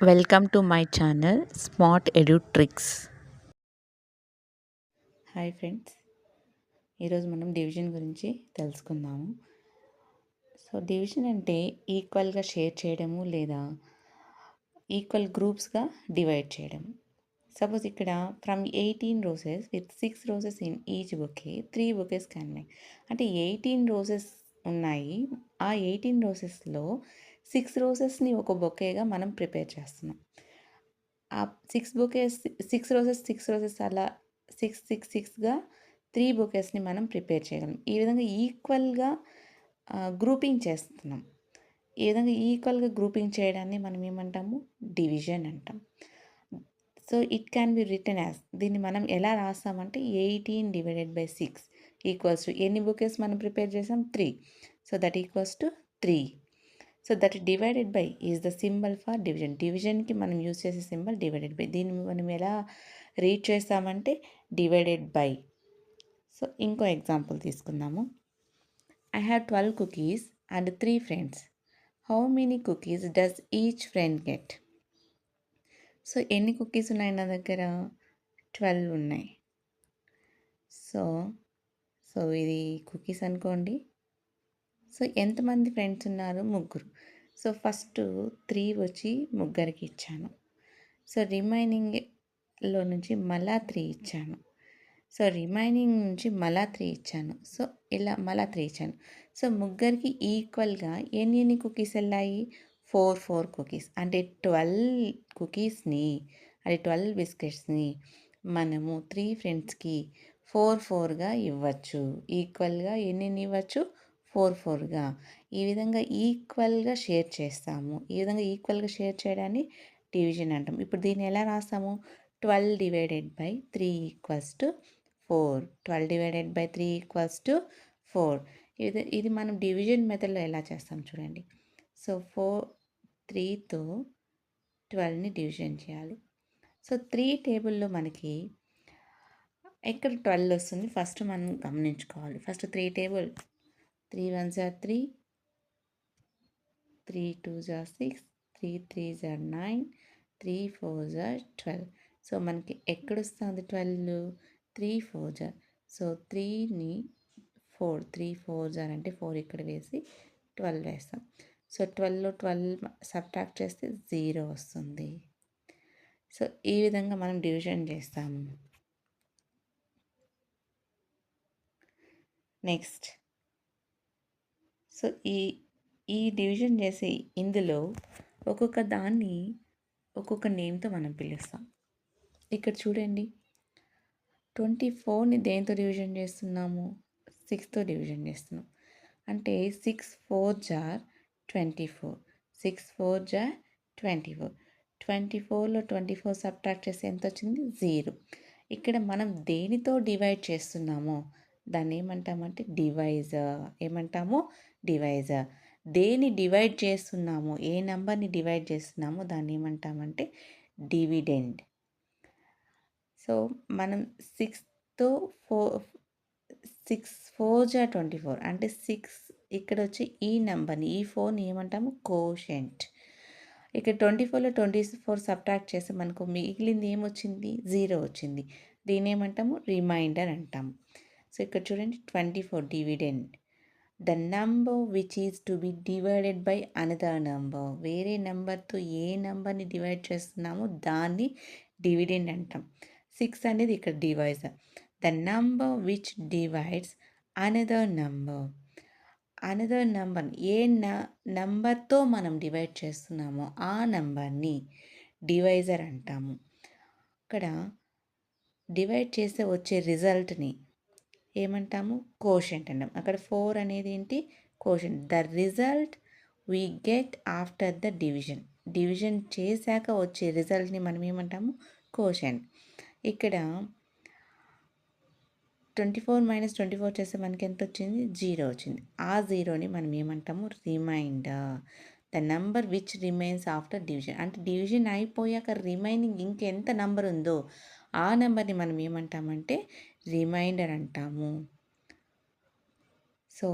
Welcome to my channel smart edu tricks. Hi friends, ఈరోజు మనం division గురించి తెలుసుకుందాము. సో డివిజన్ అంటే ఈక్వల్గా షేర్ చేయడము లేదా ఈక్వల్ గ్రూప్స్గా డివైడ్ చేయడం. సపోజ్ ఇక్కడ from 18 roses with 6 roses in each bouquet 3 bouquets can make. అంటే 18 roses ఉన్నాయి. ఆ 18 rosesలో 6 rosesని ఒక బొకేగా మనం ప్రిపేర్ చేస్తున్నాం. ఆ 6 roses అలా 6 3 బొకేస్ని మనం ప్రిపేర్ చేయగలం. ఈ విధంగా ఈక్వల్గా గ్రూపింగ్ చేస్తున్నాం. ఈ విధంగా ఈక్వల్గా గ్రూపింగ్ చేయడాన్ని మనం ఏమంటాము? డివిజన్ అంటాం. So it can be written as, దీన్ని మనం ఎలా రాస్తామంటే 18 డివైడెడ్ బై 6 ఈక్వల్స్ టు ఎన్ని బొకేస్ మనం ప్రిపేర్ చేసాం? 3. So that equals to 3. So that divided by is the symbol for division. డివిజన్కి మనం యూజ్ చేసే సింబల్ డివైడెడ్ బై. దీన్ని మనం ఎలా రీడ్ చేస్తామంటే డివైడెడ్ బై. సో ఇంకో ఎగ్జాంపుల్ తీసుకుందాము. I have 12 cookies and 3 friends. How many cookies does each friend get? So ఎన్ని కుకీస్ ఉన్నాయి నా దగ్గర? 12 ఉన్నాయి. సో సో ఇది కుకీస్ అనుకోండి. సో ఎంతమంది ఫ్రెండ్స్ ఉన్నారు? 3. సో ఫస్ట్ 3 వచ్చి ముగ్గురికి ఇచ్చాను. సో రిమైనింగ్లో నుంచి మళ్ళా 3 ఇచ్చాను. సో రిమైనింగ్ నుంచి మళ్ళా 3 ఇచ్చాను. సో ఇలా మళ్ళా 3 ఇచ్చాను. సో ముగ్గురికి ఈక్వల్గా ఎన్ని కుకీస్ వెళ్ళాయి? 4 కుకీస్. అంటే 12 కుకీస్ని, అంటే 12 బిస్కెట్స్ని మనము 3 ఫ్రెండ్స్కి 4గా ఇవ్వచ్చు. ఈక్వల్గా ఎన్ని ఇవ్వచ్చు? 4గా. ఈ విధంగా ఈక్వల్గా షేర్ చేస్తాము. ఈ విధంగా ఈక్వల్గా షేర్ చేయడాన్ని డివిజన్ అంటాం. ఇప్పుడు దీన్ని ఎలా రాస్తాము? 12 divided by 3 equals to 4. 12 divided by 3 equals to 4. ఇది మనం డివిజన్ మెథడ్లో ఎలా చేస్తాం చూడండి. సో 3తో 12ని డివిజన్ చేయాలి. సో 3 టేబుల్లో మనకి ఎక్కడ 12 వస్తుంది ఫస్ట్ మనం గమనించుకోవాలి. First 3 table 3 1s are 3, 3 2s are 6, 3 3s are 9, 3 4s are 12. So మనకి ఎక్కడొస్తుంది 12? 3 4s are. సో 3ని 3 4s are అంటే 4 ఇక్కడ వేసి 12 వేస్తాం. సో 12లో 12 సబ్ట్రాక్ట్ చేస్తే 0 వస్తుంది. సో ఈ విధంగా మనం డివిజన్ చేస్తాము. నెక్స్ట్, సో ఈ డివిజన్ చేసి ఇందులో ఒక్కొక్క దాన్ని ఒక్కొక్క నేమ్తో మనం పిలుస్తాం. ఇక్కడ చూడండి, 24ని దేంతో డివిజన్ చేస్తున్నాము? 6తో డివిజన్ చేస్తున్నాం. అంటే 6 4s are 24. 6 4s are 24. 24లో 24 subtract చేస్తే ఎంత వచ్చింది? 0. ఇక్కడ మనం దేనితో డివైడ్ చేస్తున్నామో దాన్ని ఏమంటామంటే డివైజర్. ఏమంటాము? డివైజర్. దేని డివైడ్ చేస్తున్నామో, ఏ నెంబర్ని డివైడ్ చేస్తున్నామో దాన్ని ఏమంటామంటే డివిడెండ్. సో మనం 6తో 6 4s are 24 అంటే 6 ఇక్కడ వచ్చి ఈ నెంబర్ని, ఈ 4ని ఏమంటాము? కోషెంట్. ఇక్కడ 24లో 24 సబ్ట్రాక్ట్ చేస్తే మనకు మిగిలింది ఏమొచ్చింది? 0 వచ్చింది. దీని ఏమంటాము? రిమైండర్ అంటాము. సో ఇక్కడ చూడండి, 24 dividend. The number which is to be divided by another number. వేరే నెంబర్తో ఏ నెంబర్ని డివైడ్ చేస్తున్నామో దాన్ని డివిడెండ్ అంటాం. 6 అనేది ఇక్కడ divisor. The number which divides another number. Another number, ఏ నెంబర్తో మనం డివైడ్ చేస్తున్నామో ఆ నెంబర్ని డివైజర్ అంటాము. ఇక్కడ డివైడ్ చేస్తే వచ్చే రిజల్ట్ని ఏమంటాము? కోషెంట్ అంటాం. అక్కడ 4 అనేది ఏంటి? Quotient. The result we get after the division. Division చేశాక వచ్చే రిజల్ట్ని మనం ఏమంటాము? కోషెంట్. ఇక్కడ 24 - 24 చేస్తే మనకి ఎంత వచ్చింది? 0 వచ్చింది. ఆ 0ని మనం ఏమంటాము? Remainder. The number which remains after division. అంటే డివిజన్ అయిపోయాక రిమైనింగ్ ఇంకెంత నెంబర్ ఉందో ఆ నెంబర్ని మనం ఏమంటామంటే రిమైండర్ అంటాము. సో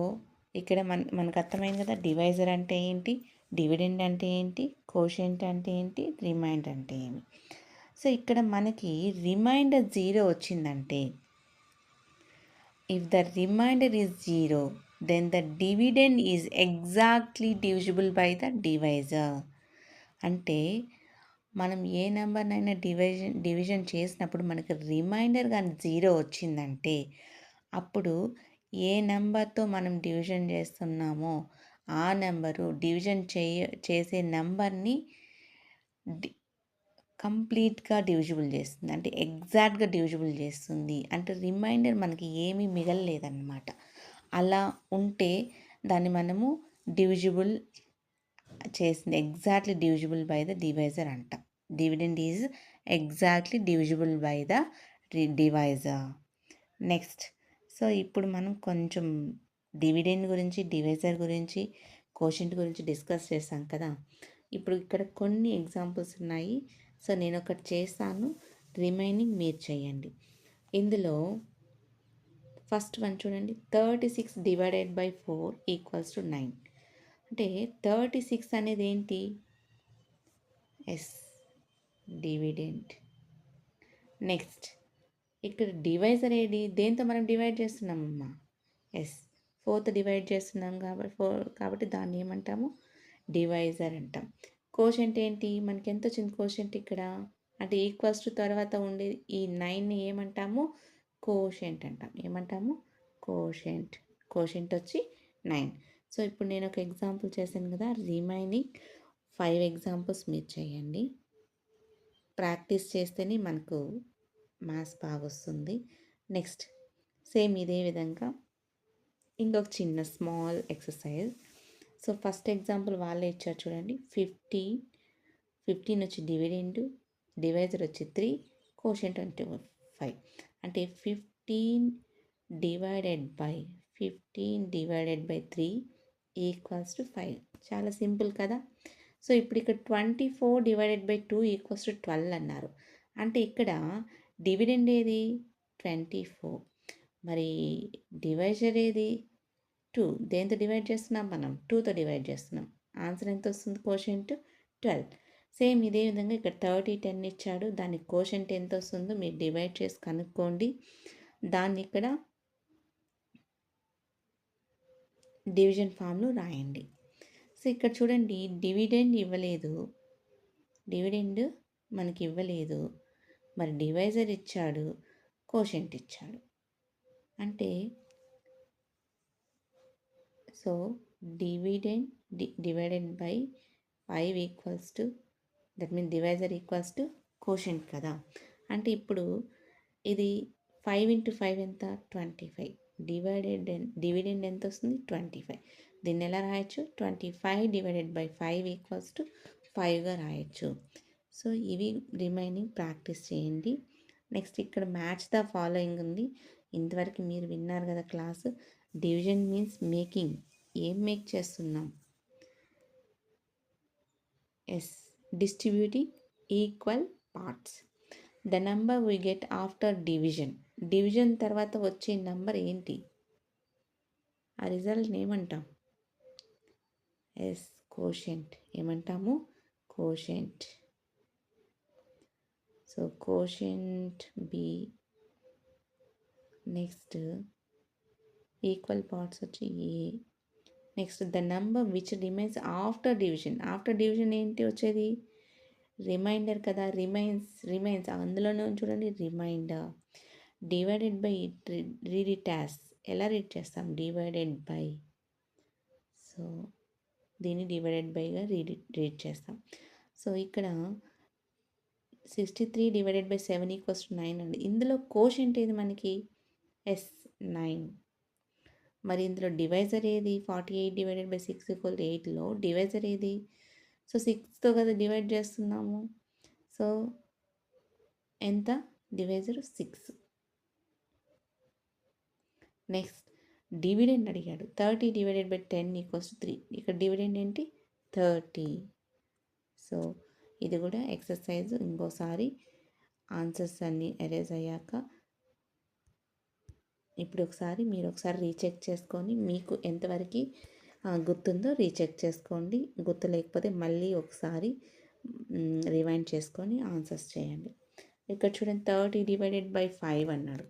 ఇక్కడ మనకు అర్థమైంది కదా డివైజర్ అంటే ఏంటి, డివిడెండ్ అంటే ఏంటి, కోషెంట్ అంటే ఏంటి, రిమైండర్ అంటే ఏమి. సో ఇక్కడ మనకి రిమైండర్ 0 వచ్చిందంటే, if the remainder is 0 then the dividend is exactly divisible by the divisor. అంటే మనం ఏ నెంబర్నైనా డివిజన్ చేసినప్పుడు మనకి రిమైండర్ కానీ 0 వచ్చిందంటే అప్పుడు ఏ నెంబర్తో మనం డివిజన్ చేస్తున్నామో ఆ నెంబరు డివిజన్ చేసే నెంబర్ని కంప్లీట్గా డివిజిబుల్ చేస్తుంది, అంటే ఎగ్జాక్ట్గా డివిజిబుల్ చేస్తుంది. అంటే రిమైండర్ మనకి ఏమీ మిగలలేదన్నమాట. అలా ఉంటే దాన్ని మనము డివిజిబుల్ చేసింది, exactly divisible by the divisor అంటాం. Dividend is exactly divisible by the divisor. Next, so ఇప్పుడు మనం కొంచెం డివిడెండ్ గురించి, డివైజర్ గురించి, కోషెంట్ గురించి డిస్కస్ చేశాం కదా. ఇప్పుడు ఇక్కడ కొన్ని ఎగ్జాంపుల్స్ ఉన్నాయి. సో నేను ఒకటి చేస్తాను, రిమైనింగ్ మీరు చేయండి. ఇందులో ఫస్ట్ వన్ చూడండి, 36 డివైడెడ్ బై 4 ఈక్వల్స్ టు 9. అంటే 36 అనేది ఏంటి, ఎస్, డివిడెండ్. నెక్స్ట్, ఇక్కడ డివైజర్ ఏది, దేంతో మనం డివైడ్ చేస్తున్నామమ్మా, ఎస్, 4తో డివైడ్ చేస్తున్నాం కాబట్టి దాన్ని ఏమంటాము, డివైజర్ అంటాం. కోషెంట్ ఏంటి, మనకి ఎంత వచ్చింది కోషెంట్ ఇక్కడ, అంటే ఈక్వల్స్ టు తర్వాత ఉండే ఈ 9ని ఏమంటాము, కోషెంట్ అంటాం. ఏమంటాము, కోషెంట్. కోషెంట్ వచ్చి 9. సో ఇప్పుడు నేను ఒక ఎగ్జాంపుల్ చేశాను కదా, రిమైనింగ్ 5 ఎగ్జాంపుల్స్ మీరు చేయండి. ప్రాక్టీస్ చేస్తేనే మనకు మ్యాథ్స్ బాగా వస్తుంది. నెక్స్ట్, సేమ్ ఇదే విధంగా ఇంకొక చిన్న small exercise. So first example వాళ్ళే ఇచ్చారు చూడండి, 15 వచ్చి డివిడెండ్, డివైజర్ వచ్చి 3, కోషెంట్ అంటే 5. అంటే 15 డివైడెడ్ బై 3 ఈక్వల్స్ టు 5. చాలా సింపుల్ కదా. సో ఇప్పుడు ఇక్కడ 24 డివైడెడ్ బై 2 ఈక్వల్స్ టు 12 అన్నారు. అంటే ఇక్కడ డివిడెండ్ ఏది, 24. మరి డివైజర్ ఏది, 2. దేంతో డివైడ్ చేస్తున్నాం మనం, 2తో డివైడ్ చేస్తున్నాం. ఆన్సర్ ఎంత వస్తుంది, కోషెంట్ 12. సేమ్ ఇదే విధంగా ఇక్కడ 30, 10 ఇచ్చాడు, దానికి కోషెంట్ ఎంత వస్తుందో మీరు డివైడ్ చేసి కనుక్కోండి. దాన్ని ఇక్కడ డివిజన్ ఫామ్లో రాయండి. సో ఇక్కడ చూడండి, డివిడెండ్ ఇవ్వలేదు, డివిడెండ్ మనకి ఇవ్వలేదు, మరి డివైజర్ ఇచ్చాడు, కోషెంట్ ఇచ్చాడు. అంటే so dividend divided by 5 equals to, that means divisor equals to quotient కదా. అంటే ఇప్పుడు ఇది 5 × 5 ఎంత, 25. డివిడెండ్ ఎంత వస్తుంది, 25. దీన్ని ఎలా రాయొచ్చు, 25 డివైడెడ్ బై 5 ఈక్వల్స్ టు 5గా రాయొచ్చు. సో ఇవి రిమైనింగ్ ప్రాక్టీస్ చేయండి. నెక్స్ట్ ఇక్కడ మ్యాచ్ ద ఫాలోయింగ్ ఉంది. ఇంతవరకు మీరు విన్నారు కదా క్లాసు. డివిజన్ మీన్స్ మేకింగ్, ఏం మేక్ చేస్తున్నాం, yes, distributing equal parts. The number we get after division తర్వాత వచ్చే నెంబర్ ఏంటి, ఆ రిజల్ట్ని ఏమంటాం, ఎస్, కోషెంట్. ఏమంటాము, quotient. So quotient B. Next equal parts వచ్చి A. Next the number which remains after division ఏంటి వచ్చేది, రిమైండర్ కదా, రిమైన్స్ అందులోనే చూడండి, remainder. Divided by read it as, ఎలా రీడ్ చేస్తాం, డివైడెడ్ బై. సో దీన్ని డివైడెడ్ బైగా రీడ్ చేస్తాం. సో ఇక్కడ 63 డివైడెడ్ బై 7 ఈక్వల్స్ టు 9 అండి. ఇందులో కోషెంట్ ఏది మనకి, ఎస్, 9. మరి ఇందులో డివైజర్ ఏది, 48 డివైడెడ్ బై 6 ఈక్వల్ 8లో డివైజర్ ఏది, సో 6తో కదా డివైడ్ చేస్తున్నాము. సో ఎంత, డివైజర్ 6. నెక్స్ట్ డివిడెండ్ అడిగాడు, 30 డివైడెడ్ బై 10 ఈక్వల్స్ టు 3. ఇక్కడ డివిడెండ్ ఏంటి, 30. సో ఇది కూడా ఎక్సర్సైజ్. ఇంకోసారి ఆన్సర్స్ అన్నీ ఎరేజ్ అయ్యాక ఇప్పుడు మీరు ఒకసారి రీచెక్ చేసుకొని మీకు ఎంతవరకు గుర్తుందో రీచెక్ చేసుకోండి. గుర్తు లేకపోతే మళ్ళీ ఒకసారి రివైండ్ చేసుకొని ఆన్సర్స్ చేయండి. ఇక్కడ చూడండి 30/5 అన్నాడు.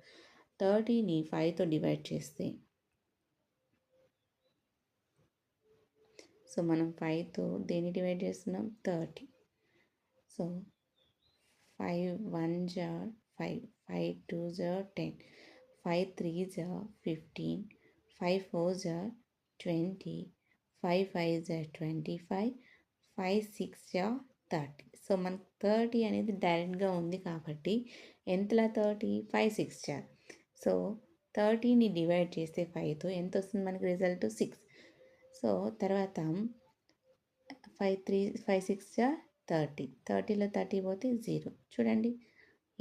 30ని 5తో డివైడ్ చేస్తే సో మనం 5తో దేన్ని డివైడ్ చేస్తున్నాం 30. సో 5 1 జా 5, 5 2 జా 10, 5 3 జా 15, 5 4 జా 20, 5 5 జా 25, 5 6 జా 30. సో మనకు 30 అనేది డైరెక్ట్గా ఉంది కాబట్టి ఎంతలా 30 5 6 జా. సో 30ని డివైడ్ చేస్తే 5తో ఎంత వస్తుంది మనకి రిజల్ట్ 6. సో తర్వాత 5 6 జా 30, 30లో 30 పోతే 0. చూడండి,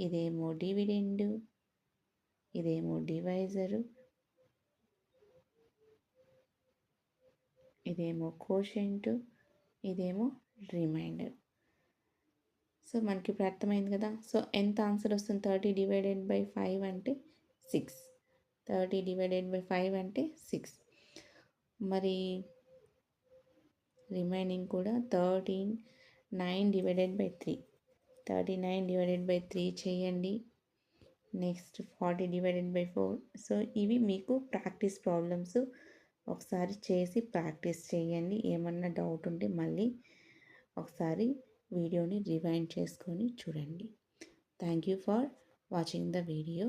ఇదేమో డివిడెండు, ఇదేమో డివైజరు, ఇదేమో కోషెంటు, ఇదేమో రిమైండర్. సో మనకి ఇప్పుడు అర్థమైంది కదా. సో ఎంత ఆన్సర్ వస్తుంది 30/5 అంటే 6. 30/5 అంటే 6. మరి రిమైనింగ్ కూడా 9/3. 39/3 చేయండి. నెక్స్ట్ 40/4. సో ఇవి మీకు ప్రాక్టీస్ ప్రాబ్లమ్స్. ఒకసారి చేసి ప్రాక్టీస్ చేయండి. ఏమన్నా డౌట్ ఉంటే మళ్ళీ ఒకసారి వీడియోని రివైండ్ చేసుకొని చూడండి. Thank you for watching the video.